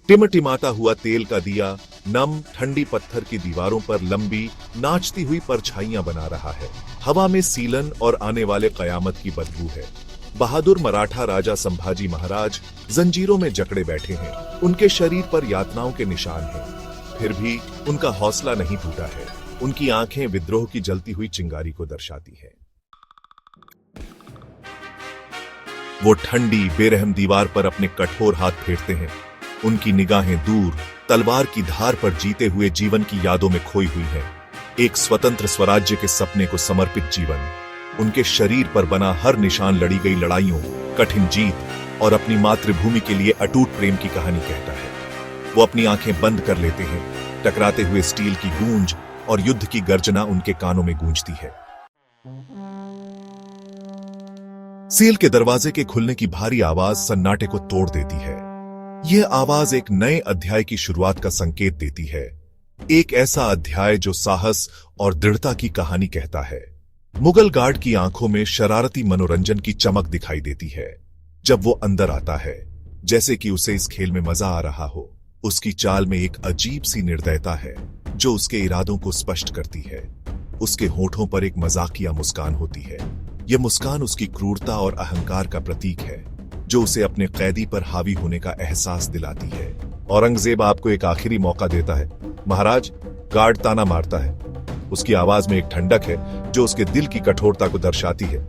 टिमटिमाता हुआ तेल का दिया नम ठंडी पत्थर की दीवारों पर लंबी नाचती हुई परछाइयां बना रहा है। हवा में सीलन और आने वाले कयामत की बदबू है। बहादुर मराठा राजा संभाजी महाराज जंजीरों में जकड़े बैठे हैं। उनके शरीर पर यातनाओं के निशान हैं। फिर भी उनका हौसला नहीं टूटा है। उनकी आंखें विद्रोह की जलती हुई चिंगारी को दर्शाती हैं। वो ठंडी बेरहम दीवार पर अपने कठोर हाथ फेरते हैं। उनकी निगाहें दूर तलवार की धार पर जीते हुए जीवन की यादों में खोई हुई है। एक स्वतंत्र स्वराज्य के सपने को समर्पित जीवन। उनके शरीर पर बना हर निशान लड़ी गई लड़ाइयों, कठिन जीत और अपनी मातृभूमि के लिए अटूट प्रेम की कहानी कहता है। वो अपनी आंखें बंद कर लेते हैं। टकराते हुए स्टील की गूंज और युद्ध की गर्जना उनके कानों में गूंजती है। सेल के दरवाजे के खुलने की भारी आवाज सन्नाटे को तोड़ देती है। यह आवाज एक नए अध्याय की शुरुआत का संकेत देती है। एक ऐसा अध्याय जो साहस और दृढ़ता की कहानी कहता है। मुगल गार्ड की आंखों में शरारती मनोरंजन की चमक दिखाई देती है जब वो अंदर आता है, जैसे कि उसे इस खेल में मजा आ रहा हो। उसकी चाल में एक अजीब सी निर्दयता है जो उसके इरादों को स्पष्ट करती है। उसके होठों पर एक मजाकिया मुस्कान होती है। यह मुस्कान उसकी क्रूरता और अहंकार का प्रतीक है जो उसे अपने कैदी पर हावी होने का एहसास दिलाती है। औरंगजेब आपको एक आखिरी मौका देता है महाराज। गार्ड ताना मारता है। उसकी आवाज में एक ठंडक है जो उसके दिल की कठोरता को दर्शाती है।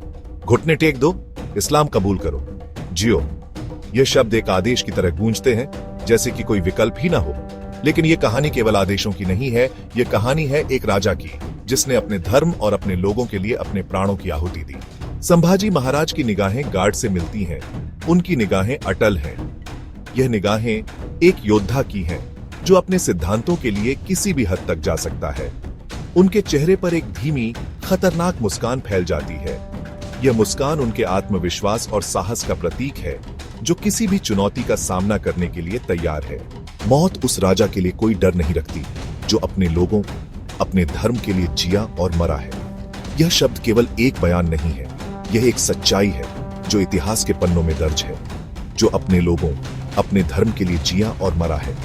घुटने टेक दो, इस्लाम कबूल करो, जियो। यह शब्द एक आदेश की तरह गूंजते हैं, जैसे कि कोई विकल्प ही ना हो। लेकिन यह कहानी केवल आदेशों की नहीं है। यह कहानी है एक राजा की जिसने अपने धर्म और अपने लोगों के लिए अपने प्राणों की आहुति दी। संभाजी महाराज की निगाहें गार्ड से मिलती हैं। उनकी निगाहें अटल हैं। यह निगाहें एक योद्धा की हैं जो अपने सिद्धांतों के लिए किसी भी हद तक जा सकता है। उनके चेहरे पर एक धीमी खतरनाक मुस्कान फैल जाती है। यह मुस्कान उनके आत्मविश्वास और साहस का प्रतीक है जो किसी भी चुनौती का सामना करने के लिए तैयार है। मौत उस राजा के लिए कोई डर नहीं रखती जो अपने लोगों, अपने धर्म के लिए जिया और मरा है। यह शब्द केवल एक बयान नहीं है, यह एक सच्चाई है जो इतिहास के पन्नों में दर्ज है। जो अपने लोगों, अपने धर्म के लिए जिया और मरा है।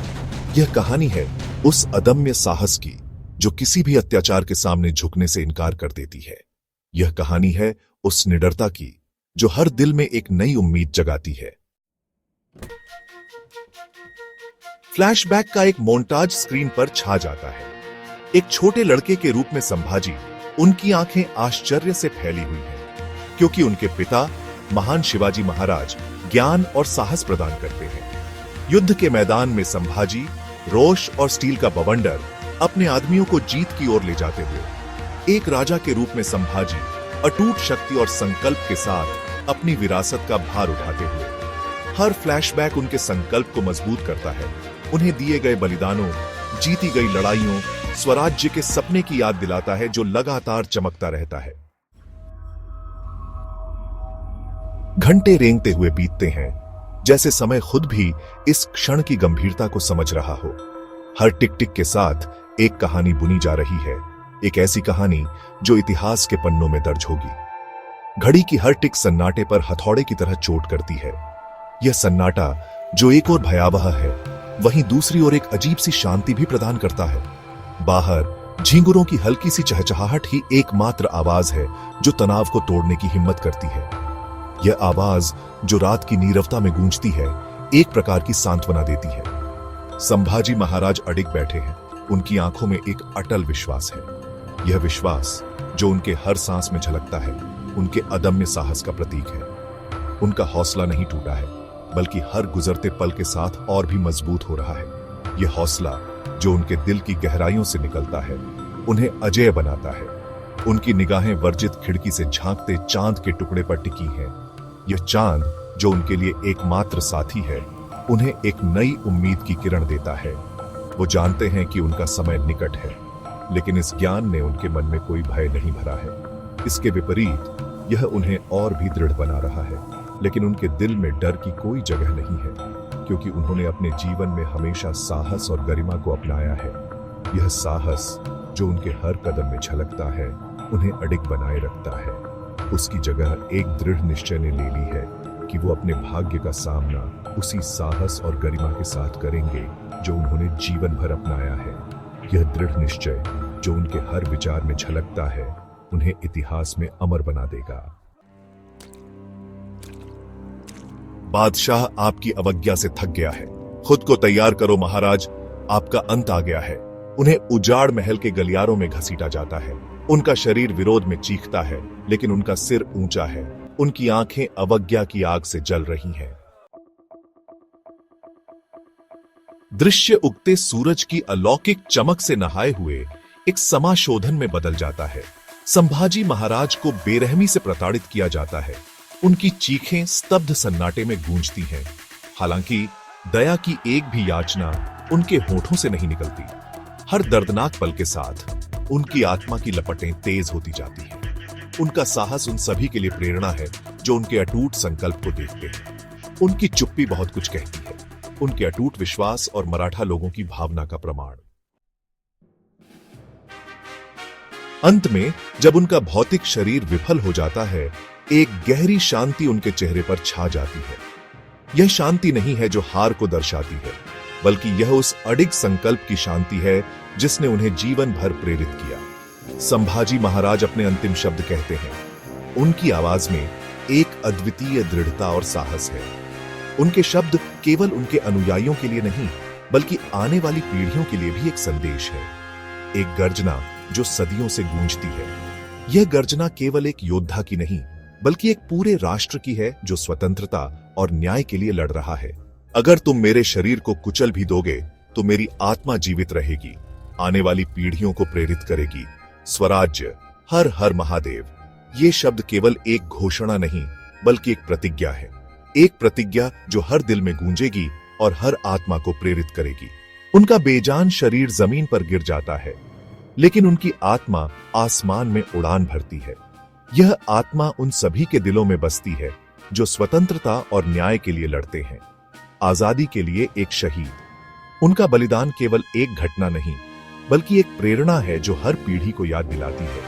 यह कहानी है उस अदम्य साहस की जो किसी भी अत्याचार के सामने झुकने से इनकार कर देती है। यह कहानी है उस निडरता की जो हर दिल में एक नई उम्मीद जगाती है। फ्लैशबैक का एक मोन्टाज स्क्रीन पर छा जाता है। एक छोटे लड़के के रूप में संभाजी, उनकी आंखें आश्चर्य से फैली हुई हैं, क्योंकि उनके पिता महान शिवाजी महाराज ज्ञान और साहस प्रदान करते हैं। युद्ध के मैदान में संभाजी रोष और स्टील का बवंडर अपने आदमियों को जीत की ओर ले जाते हुए, एक राजा के रूप में संभाजी अटूट शक्ति और संकल्प के साथ अपनी विरासत का भार उठाते हुए। हर फ्लैशबैक उनके संकल्प को मजबूत करता है। उन्हें दिए गए बलिदानों, जीती गई लड़ाइयों, स्वराज्य के सपने की याद दिलाता है जो लगातार चमकता रहता है। घंटे रेंगते हुए बीतते हैं, जैसे समय खुद भी इस क्षण की गंभीरता को समझ रहा हो। हर टिक टिक के साथ एक कहानी बुनी जा रही है, एक ऐसी कहानी जो इतिहास के पन्नों में दर्ज होगी। घड़ी की हर टिक सन्नाटे पर हथौड़े की तरह चोट करती है। यह सन्नाटा जो एक ओर भयावह है, वहीं दूसरी ओर एक अजीब सी शांति भी प्रदान करता है। बाहर झींगुरों की हल्की सी चहचहाहट ही एकमात्र आवाज है जो तनाव को तोड़ने की हिम्मत करती है। यह आवाज जो रात की नीरवता में गूंजती है, एक प्रकार की सांत्वना देती है। संभाजी महाराज अडिग बैठे हैं। उनकी आंखों में एक अटल विश्वास है। यह विश्वास जो उनके हर सांस में झलकता है, उनके अदम्य साहस का प्रतीक है। उनका हौसला नहीं टूटा है, बल्कि हर गुजरते पल के साथ और भी मजबूत हो रहा है। यह हौसला जो उनके दिल की गहराइयों से निकलता है, उन्हें अजेय बनाता है। उनकी निगाहें वर्जित खिड़की से झांकते चांद के टुकड़े पर टिकी हैं। यह चांद जो उनके लिए एकमात्र साथी है, उन्हें एक नई उम्मीद की किरण देता है। वो जानते हैं कि उनका समय निकट है, लेकिन इस ज्ञान ने उनके मन में कोई भय नहीं भरा है। इसके विपरीत यह उन्हें और भी दृढ़ बना रहा है। लेकिन उनके दिल में डर की कोई जगह नहीं है, क्योंकि उन्होंने अपने जीवन में हमेशा साहस और गरिमा को अपनाया है। यह साहस जो उनके हर कदम में झलकता है, उन्हें अडिग बनाए रखता है। उसकी जगह एक दृढ़ निश्चय ने ले ली है कि वो अपने भाग्य का सामना उसी साहस और गरिमा के साथ करेंगे जो उन्होंने जीवन भर अपनाया है। यह दृढ़ निश्चय जो उनके हर विचार में झलकता है उन्हें इतिहास में अमर बना देगा। बादशाह आपकी अवज्ञा से थक गया है। खुद को तैयार करो महाराज, आपका अंत आ गया है। उन्हें उजाड़ महल के गलियारों में घसीटा जाता है। उनका शरीर विरोध में चीखता है, लेकिन उनका सिर ऊंचा है। उनकी आंखें अवज्ञा की आग से जल रही हैं। दृश्य उगते सूरज की अलौकिक चमक से नहाए हुए एक समाशोधन में बदल जाता है। संभाजी महाराज को बेरहमी से प्रताड़ित किया जाता है। उनकी चीखें स्तब्ध सन्नाटे में गूंजती हैं। हालांकि दया की एक भी याचना उनके होठों से नहीं निकलती। हर दर्दनाक पल के साथ उनकी आत्मा की लपटें तेज होती जाती हैं। उनका साहस उन सभी के लिए प्रेरणा है जो उनके अटूट संकल्प को देखते हैं। उनकी चुप्पी बहुत कुछ कहती है, उनके अटूट विश्वास और मराठा लोगों की भावना का प्रमाण। अंत में जब उनका भौतिक शरीर विफल हो जाता है, एक गहरी शांति उनके चेहरे पर छा जाती है। यह शांति नहीं है जो हार को दर्शाती है, बल्कि यह उस अडिग संकल्प की शांति है जिसने उन्हें जीवन भर प्रेरित किया। संभाजी महाराज अपने अंतिम शब्द कहते हैं। उनकी आवाज में एक अद्वितीय दृढ़ता और साहस है। उनके शब्द केवल उनके अनुयायियों के लिए नहीं, बल्कि आने वाली पीढ़ियों के लिए भी एक संदेश है। एक गर्जना जो सदियों से गूंजती है। यह गर्जना केवल एक योद्धा की नहीं, बल्कि एक पूरे राष्ट्र की है जो स्वतंत्रता और न्याय के लिए लड़ रहा है। अगर तुम मेरे शरीर को कुचल भी दोगे तो मेरी आत्मा जीवित रहेगी, आने वाली पीढ़ियों को प्रेरित करेगी। स्वराज्य, हर हर महादेव। ये शब्द केवल एक घोषणा नहीं, बल्कि एक प्रतिज्ञा है। एक प्रतिज्ञा जो हर दिल में गूंजेगी और हर आत्मा को प्रेरित करेगी। उनका बेजान शरीर जमीन पर गिर जाता है, लेकिन उनकी आत्मा आसमान में उड़ान भरती है। यह आत्मा उन सभी के दिलों में बसती है जो स्वतंत्रता और न्याय के लिए लड़ते हैं। आजादी के लिए एक शहीद। उनका बलिदान केवल एक घटना नहीं, बल्कि एक प्रेरणा है जो हर पीढ़ी को याद दिलाती है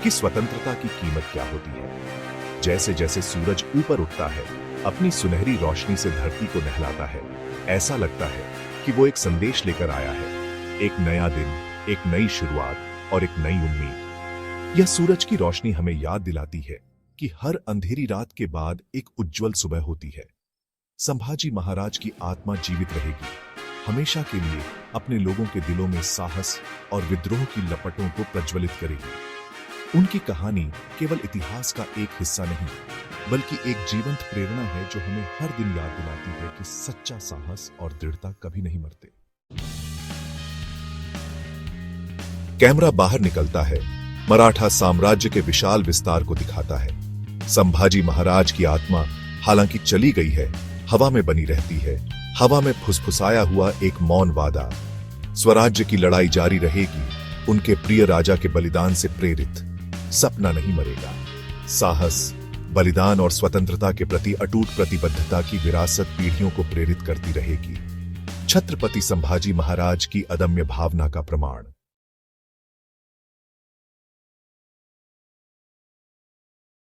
कि स्वतंत्रता की कीमत क्या होती है। जैसे जैसे सूरज ऊपर उठता है, अपनी सुनहरी रोशनी से धरती को नहलाता है, ऐसा लगता है कि वो एक संदेश लेकर आया है। एक नया दिन, एक नई शुरुआत और एक नई उम्मीद। यह सूरज की रोशनी हमें याद दिलाती है कि हर अंधेरी रात के बाद एक उज्जवल सुबह होती है। संभाजी महाराज की आत्मा जीवित रहेगी, हमेशा के लिए अपने लोगों के दिलों में साहस और विद्रोह की लपटों को प्रज्वलित करेगी। उनकी कहानी केवल इतिहास का एक हिस्सा नहीं, बल्कि एक जीवंत प्रेरणा है जो हमें हर दिन याद दिलाती है कि सच्चा साहस और दृढ़ता कभी नहीं मरते। कैमरा बाहर निकलता है, मराठा साम्राज्य के विशाल विस्तार को दिखाता है। संभाजी महाराज की आत्मा हालांकि चली गई है, हवा में बनी रहती है। हवा में फुसफुसाया हुआ एक मौन वादा। स्वराज्य की लड़ाई जारी रहेगी, उनके प्रिय राजा के बलिदान से प्रेरित। सपना नहीं मरेगा। साहस, बलिदान और स्वतंत्रता के प्रति अटूट प्रतिबद्धता की विरासत पीढ़ियों को प्रेरित करती रहेगी। छत्रपति संभाजी महाराज की अदम्य भावना का प्रमाण।